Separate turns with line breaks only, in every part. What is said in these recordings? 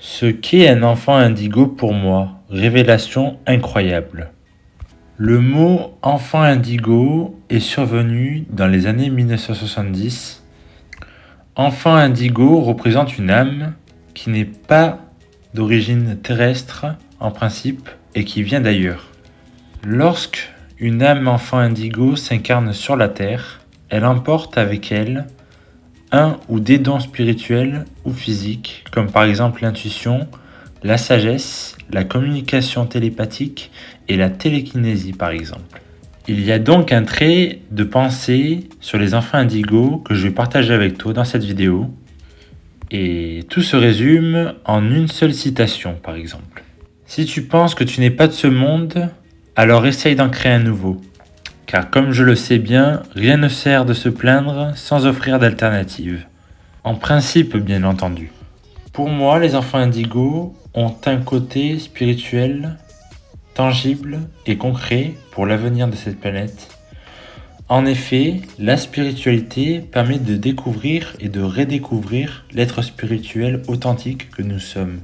Ce qu'est un enfant indigo pour moi, révélation incroyable. Le mot enfant indigo est survenu dans les années 1970. Enfant indigo représente une âme qui n'est pas d'origine terrestre en principe et qui vient d'ailleurs. Lorsque une âme enfant indigo s'incarne sur la terre, elle emporte avec elle un ou des dons spirituels ou physiques, comme par exemple l'intuition, la sagesse, la communication télépathique et la télékinésie par exemple. Il y a donc un trait de pensée sur les enfants indigos que je vais partager avec toi dans cette vidéo. Et tout se résume en une seule citation par exemple. Si tu penses que tu n'es pas de ce monde, alors essaye d'en créer un nouveau. Car comme je le sais bien, rien ne sert de se plaindre sans offrir d'alternative. En principe, bien entendu. Pour moi, les enfants indigos ont un côté spirituel, tangible et concret pour l'avenir de cette planète. En effet, la spiritualité permet de découvrir et de redécouvrir l'être spirituel authentique que nous sommes.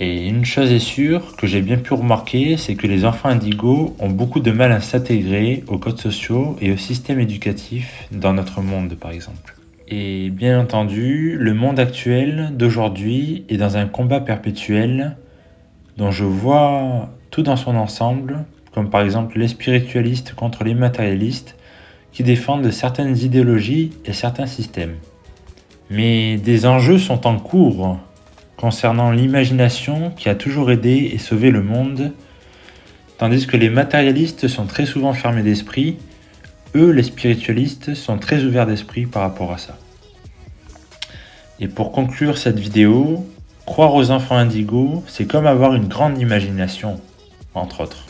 Et une chose est sûre que j'ai bien pu remarquer, c'est que les enfants indigos ont beaucoup de mal à s'intégrer aux codes sociaux et au système éducatif dans notre monde par exemple. Et bien entendu, le monde actuel d'aujourd'hui est dans un combat perpétuel dont je vois tout dans son ensemble, comme par exemple les spiritualistes contre les matérialistes qui défendent certaines idéologies et certains systèmes. Mais des enjeux sont en cours concernant l'imagination qui a toujours aidé et sauvé le monde, tandis que les matérialistes sont très souvent fermés d'esprit, eux, les spiritualistes, sont très ouverts d'esprit par rapport à ça. Et pour conclure cette vidéo, croire aux enfants indigos, c'est comme avoir une grande imagination, entre autres.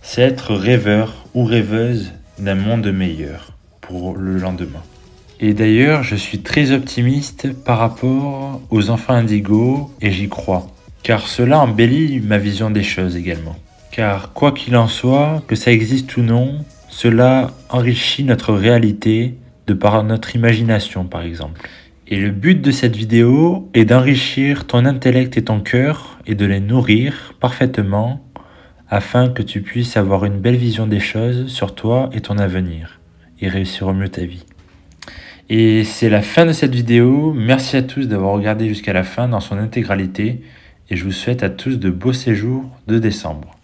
C'est être rêveur ou rêveuse d'un monde meilleur pour le lendemain. Et d'ailleurs, je suis très optimiste par rapport aux enfants indigos et j'y crois. Car cela embellit ma vision des choses également. Car quoi qu'il en soit, que ça existe ou non, cela enrichit notre réalité de par notre imagination par exemple. Et le but de cette vidéo est d'enrichir ton intellect et ton cœur et de les nourrir parfaitement afin que tu puisses avoir une belle vision des choses sur toi et ton avenir et réussir au mieux ta vie. Et c'est la fin de cette vidéo. Merci à tous d'avoir regardé jusqu'à la fin dans son intégralité et je vous souhaite à tous de beaux séjours de décembre.